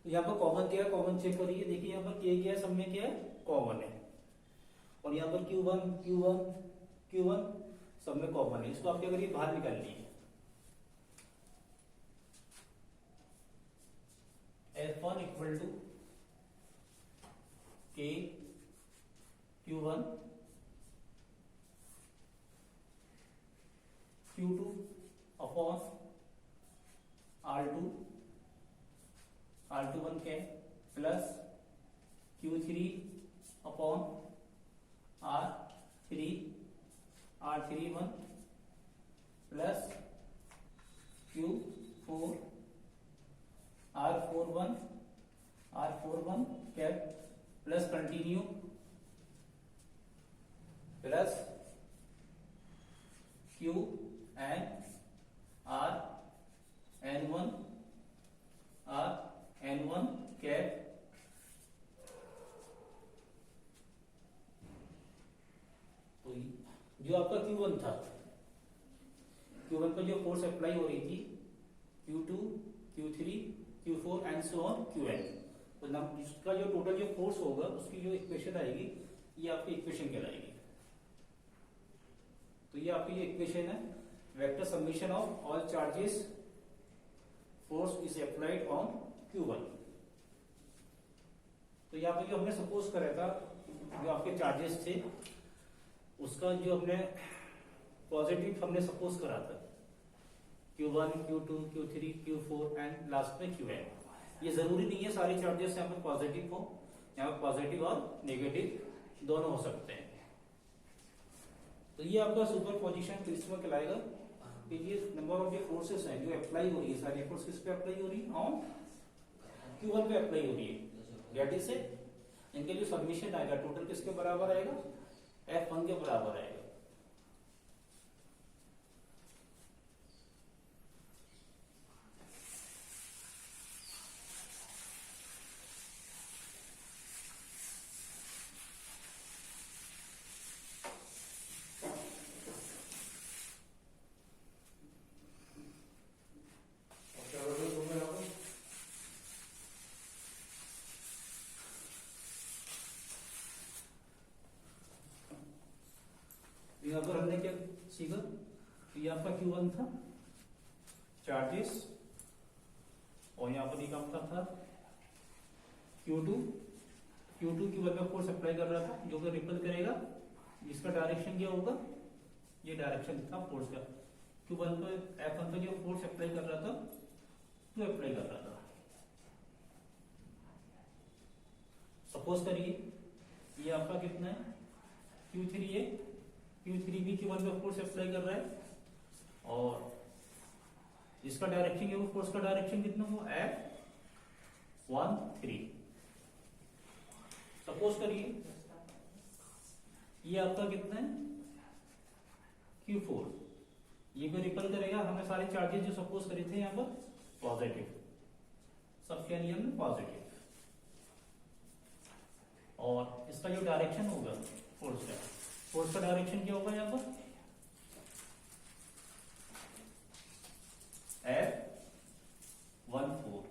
तो यहाँ पर कॉमन क्या है, कॉमन चेक करिए, देखिए यहाँ पर के क्या है, सब में क्या है, कॉमन है। और यहाँ पर Q1 Q1 Q1 सब में कॉमन है। इसको आप क्या करिए, बाहर निकाल लीजिए। F1 इक्वल टू के Q1 Q2 upon R2 R21 क्या है, plus Q3 upon R3 R31 plus Q4 R41 क्या है, plus continue plus Q and R N1 cap तो जो आपका Q1 था, Q1 पर जो फोर्स अप्लाई हो रही थी, Q2 Q3 Q4 and so on Qn, तो इसका जो टोटल जो फोर्स होगा उसकी जो इक्वेशन आएगी, ये आपकी इक्वेशन कहलाएगी। तो ये आपकी जो इक्वेशन है, vector summation of all charges force is applied on Q1। तो यहाँ पे जो हमने सपोज करा था, जो आपके चार्जेस थे उसका जो हमने पॉजिटिव हमने सपोज करा था, Q1 Q2 Q3 Q4 and last में Qn। ये जरूरी नहीं है सारे चार्जेस यहाँ पर पॉजिटिव हो, यहाँ पर पॉजिटिव और नेगेटिव दोनों हो सकते हैं। तो ये आपका सुपर पोजिशन प्रिंसिपल कहलाएगा कि ये नंबर ऑफ जो फोर्सेस हैं जो अप्लाई हो रही है, सारी फोर्स किस पे अप्लाई हो रही है, ऑन Q1 पे अप्लाई हो रही है। दैट इज से इनके जो सबमिशन आएगा टोटल किसके बराबर आएगा, F1 के बराबर आएगा। यहाँ पर हमने क्या सीखा, ये आपका Q1 था चार्जेस, और यहाँ पर एक आपका था Q2 Q1 में फोर्स अप्लाई कर रहा था जो कि रिपल करेगा, इसका डायरेक्शन क्या होगा, ये डायरेक्शन था फोर्स का। Q1 पे F1 पे जो फोर्स अप्लाई कर रहा था वो अप्लाई कर रहा था। सपोज करिए ये आपका कितना है, Q3 है, Q3 भी Q1 पे फोर्स अप्लाई कर रहा है, और इसका डायरेक्शन है वो फोर्स का डायरेक्शन कितना हो, F13। सपोज करिए ये आपका कितना है, Q4, ये भी रिपल करेगा। हमें सारे चार्जेस जो सपोज करे थे यहाँ पर पॉजिटिव, सबके नियम में पॉजिटिव, और इसका जो डायरेक्शन होगा फोर्स का डायरेक्शन क्या होगा यहाँ पर, F14,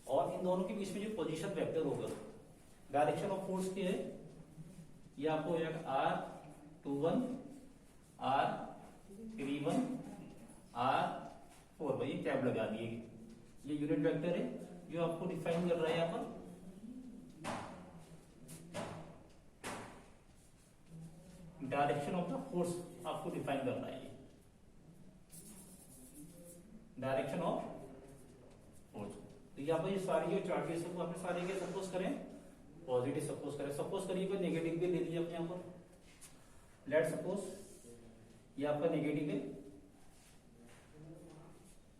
और इन दोनों के बीच में जो पोजीशन वेक्टर होगा, डायरेक्शन ऑफ फोर्स क्या है, ये आपको हो जाएगा R21 R31 R4, भाई टैब लगा दिए। ये यूनिट वेक्टर है जो आपको डिफाइन कर रहा है यहाँ पर। डायरेक्शन ऑफ द फोर्स आपको डिफाइन करना है, डायरेक्शन ऑफ फोर्स। तो यहाँ पर ये सारी जो चार्जेस है वो आपने सारे के सपोज करें पॉजिटिव, सपोज करें, सपोज करिए कोई नेगेटिव भी ले लीजिए अपने यहाँ पर। लेट सपोज ये आपका नेगेटिव है,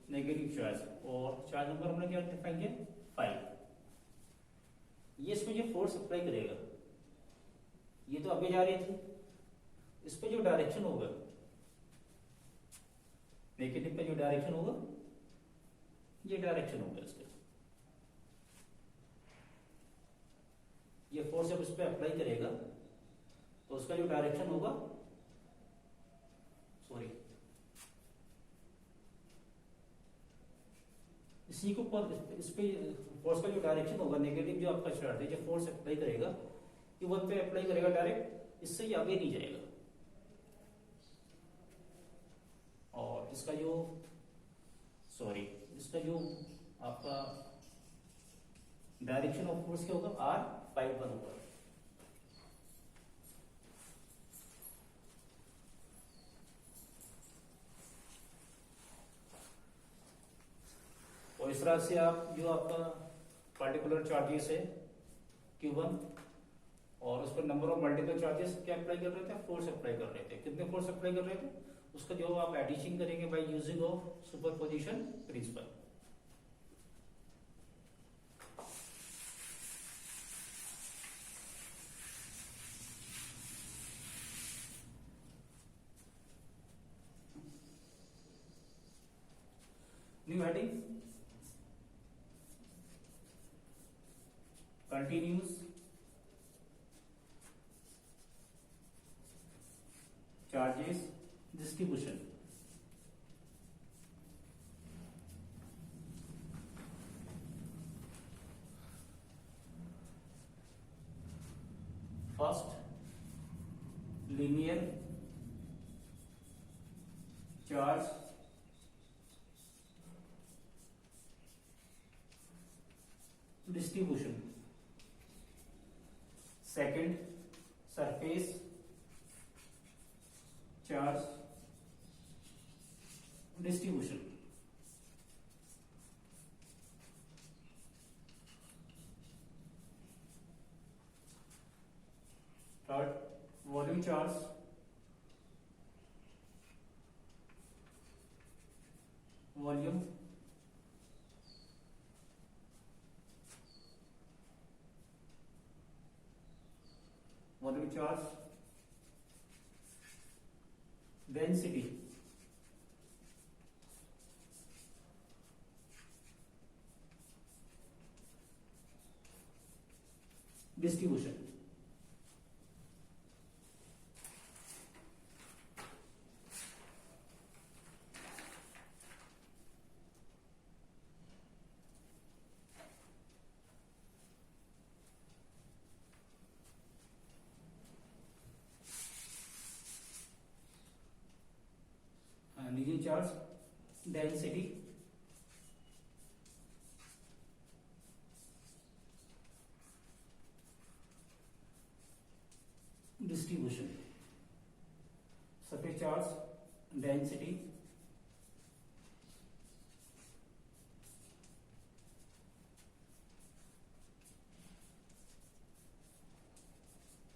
नेगेटिव चार्ज, और चार्ज नंबर हमने क्या डिफाइन किया, 5। ये इसमें जो फोर्स अप्लाई करेगा, ये तो अभी जा रही थी, इस पे जो डायरेक्शन होगा, नेगेटिव पे जो डायरेक्शन होगा, ये डायरेक्शन होगा इसका। ये फोर्स जब इस पे अप्लाई करेगा तो उसका जो डायरेक्शन होगा, सॉरी इसी को इस पे फोर्स का जो डायरेक्शन होगा नेगेटिव, जो आपका चार्ज है, जो फोर्स अप्लाई करेगा Q1 पे अप्लाई करेगा डायरेक्ट, इससे ही आगे नहीं जाएगा। और इसका जो आपका डायरेक्शन ऑफ फोर्स क्या होगा, R5 होगा। और इस तरह से आप जो आपका पार्टिकुलर चार्जेस है Q1 और उस पर नंबर ऑफ मल्टीपल चार्जेस क्या अप्लाई कर रहे थे, फोर्स अप्लाई कर रहे थे। कितने फोर्स अप्लाई कर रहे थे, उसका जो आप एडिशन करेंगे by using of superposition principle. New heading, continuous charges distribution. First, linear charge distribution. Second, surface charge distribution. Third, volume charge volume charge density. Distribution. Linear charge density, distribution. Surface charge density,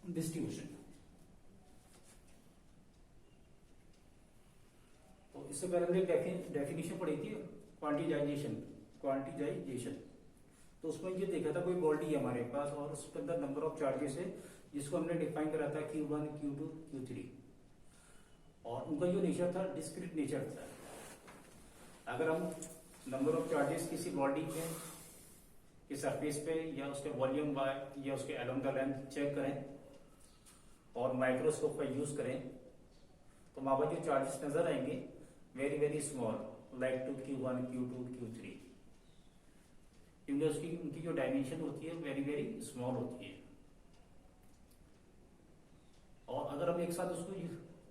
distribution. तो इससे पहले हमने definition पढ़ी थी क्वांटिजाइजेशन। तो उसमें ये देखा था कोई बॉडी है हमारे पास और उसके अंदर नंबर ऑफ चार्जेस है, जिसको हमने डिफाइन करा था Q1, Q2, Q3, और उनका जो नेचर था डिस्क्रीट नेचर था। अगर हम नंबर ऑफ चार्जेस किसी बॉडी के सरफेस पे या उसके वॉल्यूम बाय या उसके अलोंग द लेंथ चेक करें और माइक्रोस्कोप का यूज करें, तो वहां पर जो चार्जेस नजर आएंगे very very small, like to Q1, Q2, Q3, क्योंकि उनकी जो डायमेंशन होती है वेरी वेरी स्मॉल होती है। और अगर हम एक साथ उसको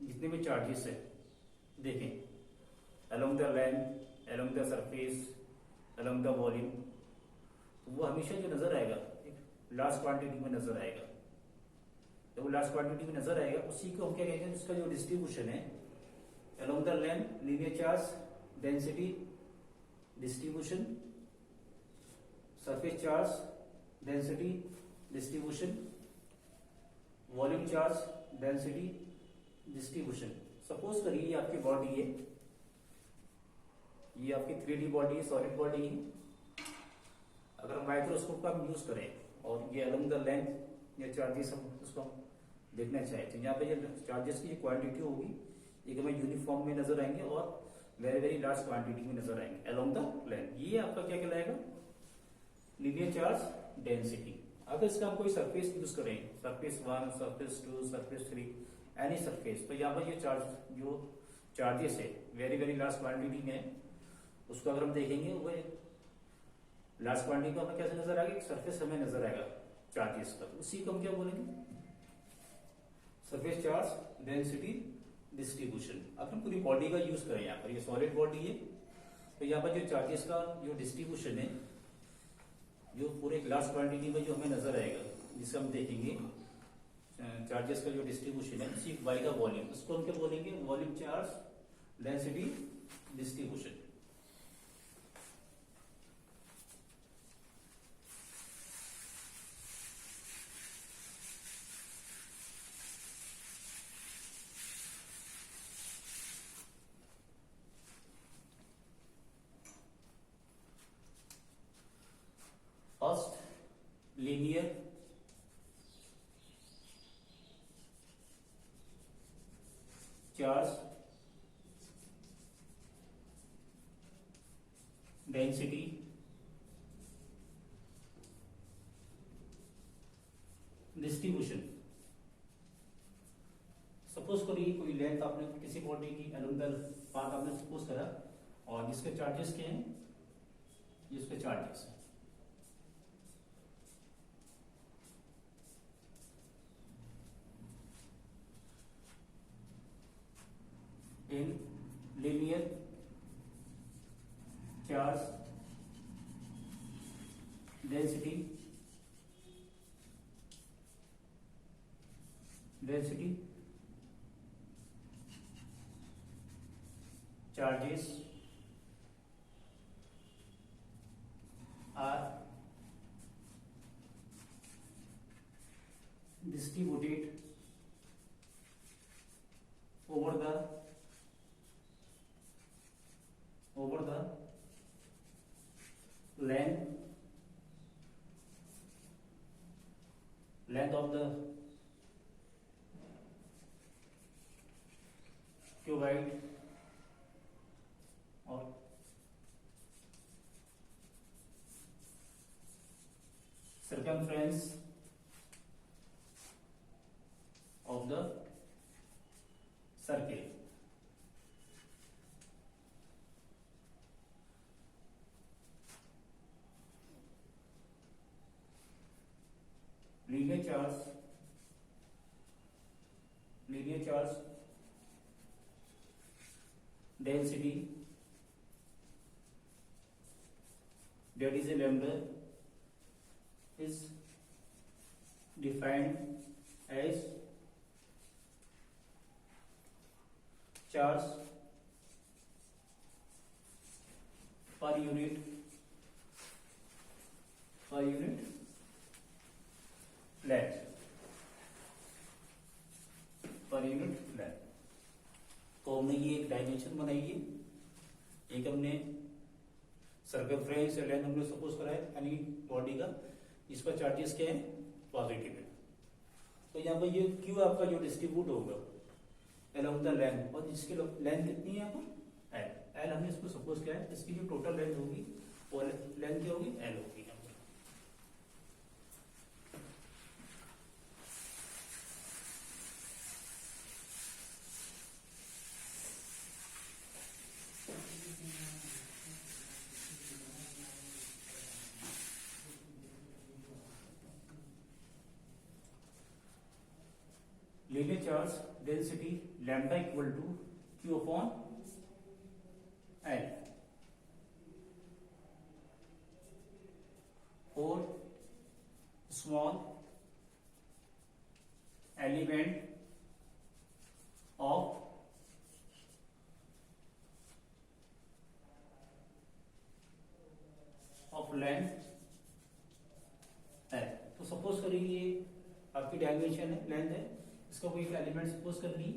जितने भी चार्जेस है देखें, along the length, along the surface, along the volume, तो वो हमेशा जो नजर आएगा एक लार्ज क्वांटिटी में नजर आएगा। जब वो लार्ज क्वांटिटी में नजर आएगा उसी को हम क्या कहते हैं, उसका जो डिस्ट्रीब्यूशन है along the length, linear charge density distribution, surface charge density distribution, volume charge density distribution. Suppose करिए ये आपकी बॉडी है, ये आपकी 3D बॉडी है, सॉलिड बॉडी है। अगर हम माइक्रोस्कोप का यूज करें और ये अलोंग द लेंथ या चार्जेस हम उसको देखना चाहें, तो यहाँ पे ये चार्जेस की क्वांटिटी होगी एक हमें यूनिफॉर्म में नजर आएंगे और वेरी वेरी लार्ज क्वांटिटी में नजर आएंगे अलोंग द लेंथ। ये आपका क्या कहलाएगा, लीनियर चार्ज डेंसिटी। अगर इसका हम कोई सरफेस यूज करें, surface 1, surface 2, surface 3, any surface, तो यहाँ पर ये चार्जेस है वेरी वेरी लार्ज क्वांटिटी में, उसको अगर हम देखेंगे वो लार्ज क्वांटिटी को हमें कैसे नजर आएगा, सरफेस हमें नजर आएगा चार्जेस का, तो उसी को हम क्या बोलेंगे, सरफेस चार्ज डेंसिटी डिस्ट्रीब्यूशन। अब हम पूरी बॉडी का यूज करें, यहाँ पर ये सॉलिड बॉडी है, तो यहाँ पर जो चार्जेस का जो डिस्ट्रीब्यूशन है, जो पूरे लार्ज क्वांटिटी में जो हमें नजर आएगा, जिसे हम देखेंगे चार्जेस का जो डिस्ट्रीब्यूशन है सी बाई द वॉल्यूम, उसको हम क्या बोलेंगे, volume charge density distribution. First, linear charge density distribution. Suppose करिए कोई लेंथ आपने किसी बॉडी की एलोंगल पाथ आपने सपोज करा, और जिसके चार्जेस क्या हैं, जिसके चार्जेस हैं in linear charge density charges are distributed over the length of the cuboid or circumference of the circle. Linear charge density, that is a lambda, is defined as charge per unit length, per unit length. तो हमने ये एक dimension बनाई है, एक हमने circumference या length हमने सपोज करा है यानी बॉडी का, इसका चार्जेस क्या है, पॉजिटिव है। तो यहाँ पर ये क्यू आपका जो डिस्ट्रीब्यूट होगा अलोंग द लेंथ, और जिसकी लेंथ कितनी है यहाँ पर एल, एल हमने इसको सपोज किया है, इसकी जो टोटल लेंथ होगी वो लेंथ क्या होगी, एल होगी। Linear charge density lambda equal to q upon L for small element of length है। तो सपोज करिए ये आपकी डायमेंशन है, लेंथ है, इसका कोई एक एलिमेंट सपोज कर ली,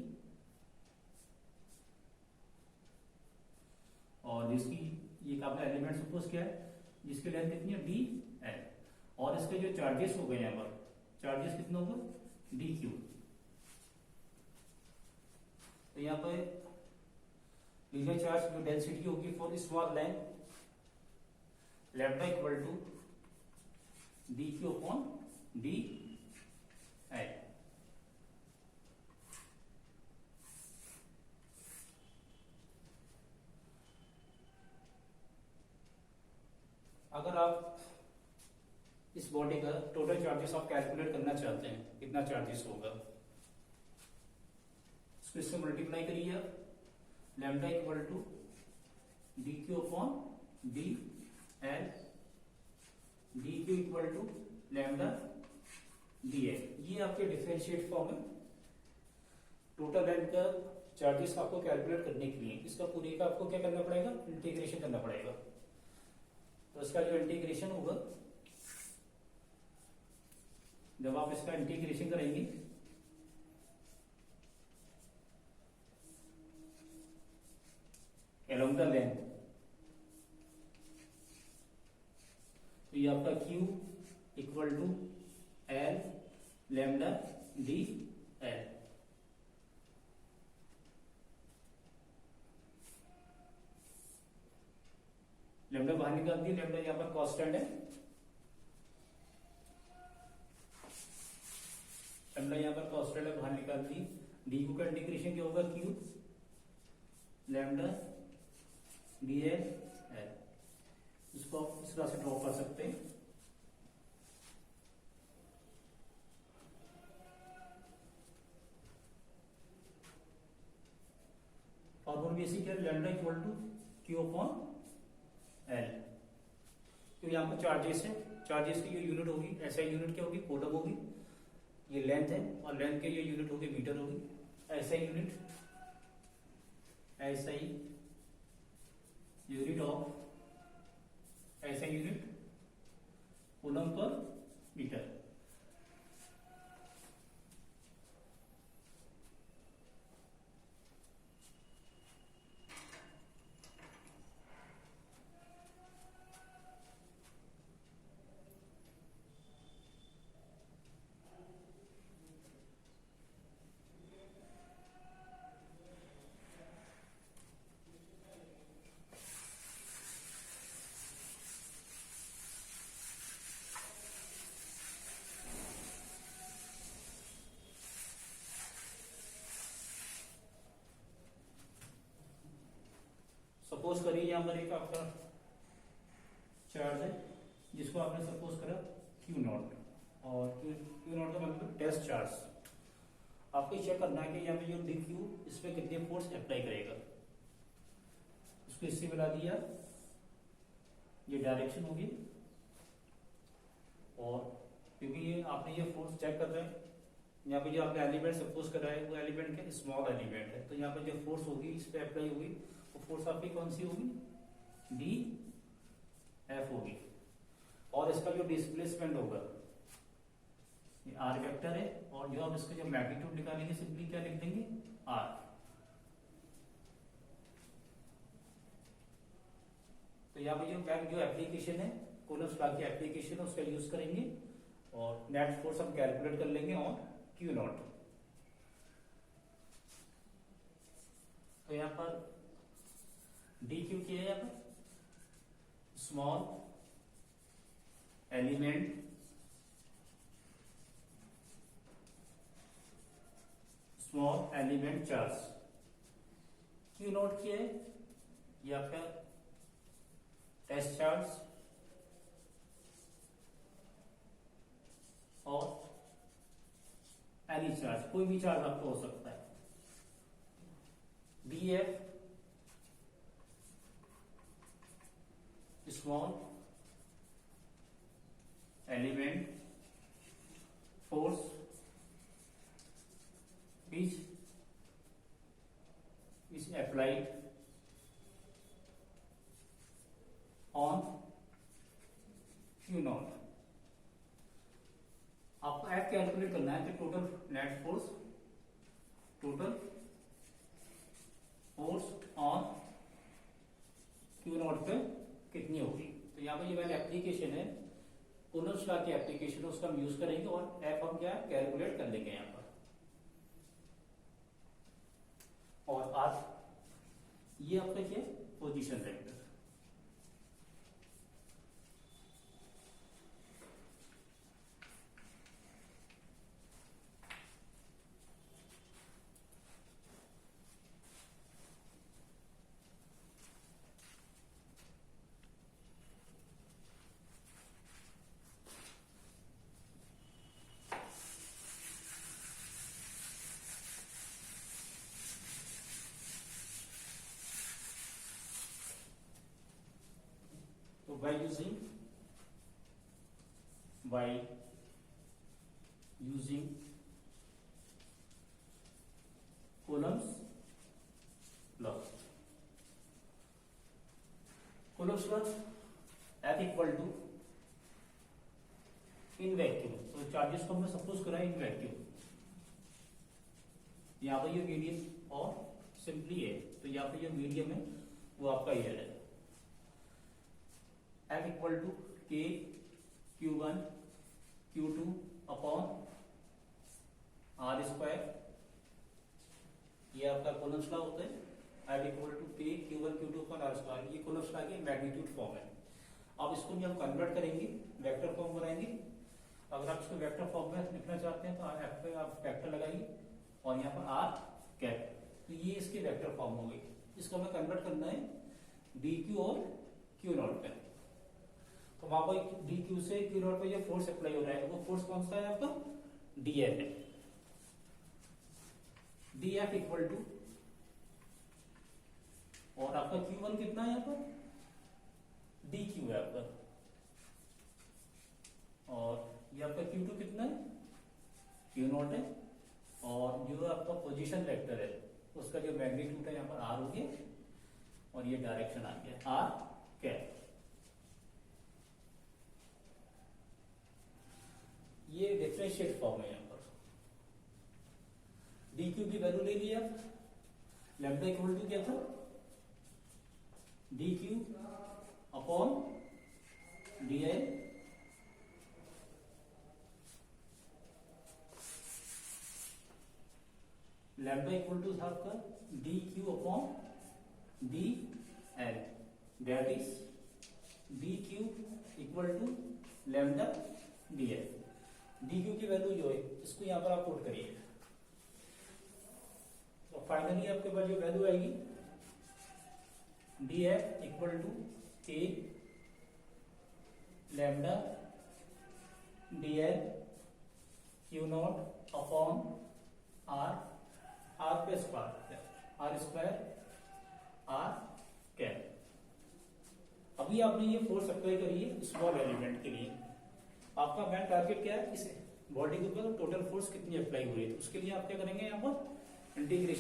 और जिसकी ये आपने एलिमेंट सपोज किया है जिसकी लेंथ कितनी है, डी एल, और इसके जो चार्जेस हो गए यहाँ पर, चार्जेस कितना होगा, डी क्यू। तो यहाँ पर लीनियर चार्ज जो डेंसिटी होगी for small length lambda equal to d q upon d l. अगर आप इस बॉडी का टोटल चार्जेस आप कैलकुलेट करना चाहते हैं, कितना चार्जेस होगा, इसको इससे मल्टीप्लाई करिए आप, lambda equal to d q upon d l, d q equal to lambda d l, ये आपके डिफरेंशिएट फॉर्म है। टोटल लेंथ का चार्जेस आपको कैलकुलेट करने के लिए इसका पूरे का आपको क्या करना पड़ेगा, इंटीग्रेशन करना पड़ेगा। तो इसका जो इंटीग्रेशन होगा, जब आप इसका इंटीग्रेशन करेंगे along द लेंथ, तो ये आपका Q equal to l lambda d l. Lambda बाहर निकाल दी, लैम्डा यहाँ पर कांस्टेंट है, लैम्डा यहाँ पर कांस्टेंट है, बाहर निकाल दी। डी का इंटीग्रेशन क्या होगा, Q lambda d l l, इसको आप इस तरह से ड्रॉ कर सकते हैं। फॉर्मूला बेसिक है, lambda equal to Q upon l. तो यहाँ पर चार्जेस है, चार्जेस की जो यूनिट होगी, ऐसा यूनिट क्या होगी, कोलम होगी, ये लेंथ है, और लेंथ के ये यूनिट होगी मीटर होगी। ऐसा यूनिट, ऐसा ही यूनिट ऑफ, ऐसा unit coulomb per meter. Suppose करिए यहाँ पर एक आपका चार्ज है जिसको आपने सपोज करा Q नॉट, और Q नॉट का मतलब टेस्ट चार्ज। आपको चेक करना है कि यहाँ पे जो डी क्यू इस पे कितने फोर्स अप्लाई करेगा। इसको इससे मिला दिया, ये डायरेक्शन होगी, और क्योंकि ये आपने ये फोर्स चेक कर रहे हैं, यहाँ पे जो आपने एलिमेंट सपोज करा है वो एलिमेंट के स्मॉल एलिमेंट है, तो यहाँ पे जो फोर्स होगी इस पे अप्लाई होगी, वो फोर्स आपकी कौन सी होगी, डी एफ होगी। और इसका जो डिस्प्लेसमेंट होगा ये आर वेक्टर है, और जो हम इसका जो मैग्नीट्यूड निकालेंगे सिंपली क्या लिख देंगे, आर। तो यहाँ पे जो एप्लीकेशन है, कूलम्स लॉ की एप्लीकेशन है, उसका यूज करेंगे और नेट फोर्स हम कैलकुलेट कर लेंगे ऑन Q नॉट। तो यहाँ पर डी क्यू क्या है, यहाँ पर small element charge, Q not क्या है, ये आपका टेस्ट चार्ज और एनी चार्ज, कोई भी चार्ज आपको हो सकता है। D F small element force which is applied on Q not. आपको एफ कैलकुलेट करना है कि total net force, total force on Q not पे कितनी होगी। तो यहाँ पर ये वाली एप्लीकेशन है, कूलम्स लॉ की एप्लीकेशन है, उसका हम यूज करेंगे और एफ हम क्या कैलकुलेट कर लेंगे यहाँ पर। और आज ये आपका क्या position vector. by using Coulomb's law. Coulomb's law F equal to in vacuum, तो चार्जेस को हमने सपोज करा इन वैक्यूम, यहाँ पर ये मीडियम और सिंपली है, तो यहाँ पे जो मीडियम है वो आपका एयर है। F इक्वल टू के Q1 Q2 upon R square, ये आपका कूलम्स लॉ होता है। F इक्वल टू के Q1 Q2 upon R square, ये कूलम्स लॉ की मैग्नीट्यूड फॉर्म है। अब इसको भी हम कन्वर्ट करेंगे, वेक्टर फॉर्म बनाएंगे। अगर आप इसको वेक्टर फॉर्म में लिखना चाहते हैं तो F पे आप वेक्टर लगाइए और यहाँ पर R कैप, तो ये इसके वेक्टर फॉर्म हो गई। इसको हमें कन्वर्ट करना है dq और q नॉट पे। तो वहां पर dq से q नॉट पे जो फोर्स अप्लाई हो रहा है वो फोर्स कौन सा है आपका, dF है। dF इक्वल टू, और आपका q1 कितना है यहाँ पर, dq है आपका, और ये आपका q2 कितना है, q नॉट है, और जो आपका पोजीशन वेक्टर है उसका जो मैग्नीट्यूड है यहाँ पर r हो गया, और ये डायरेक्शन आ गया r कैप। ये डिफरेंशिएट फॉर्म है। यहाँ पर dq की वैल्यू ले लिया, लैम्डा इक्वल टू क्या था, dq upon di, lambda equal to था आपका dq upon dl, that is dq equal to lambda dl। dq की वैल्यू जो है इसको यहां पर आप पुट करिए, तो फाइनली आपके पास जो वैल्यू आएगी df equal to k lambda dl q not upon r पे square, r square r cap. अभी आपने ये फोर्स अप्लाई करी है स्मॉल एलिमेंट के लिए। आपका मेन टारगेट क्या है, इसे बॉडी के ऊपर टोटल फोर्स कितनी अप्लाई हुई है, उसके लिए आप क्या करेंगे, यहाँ पर इंटीग्रेशन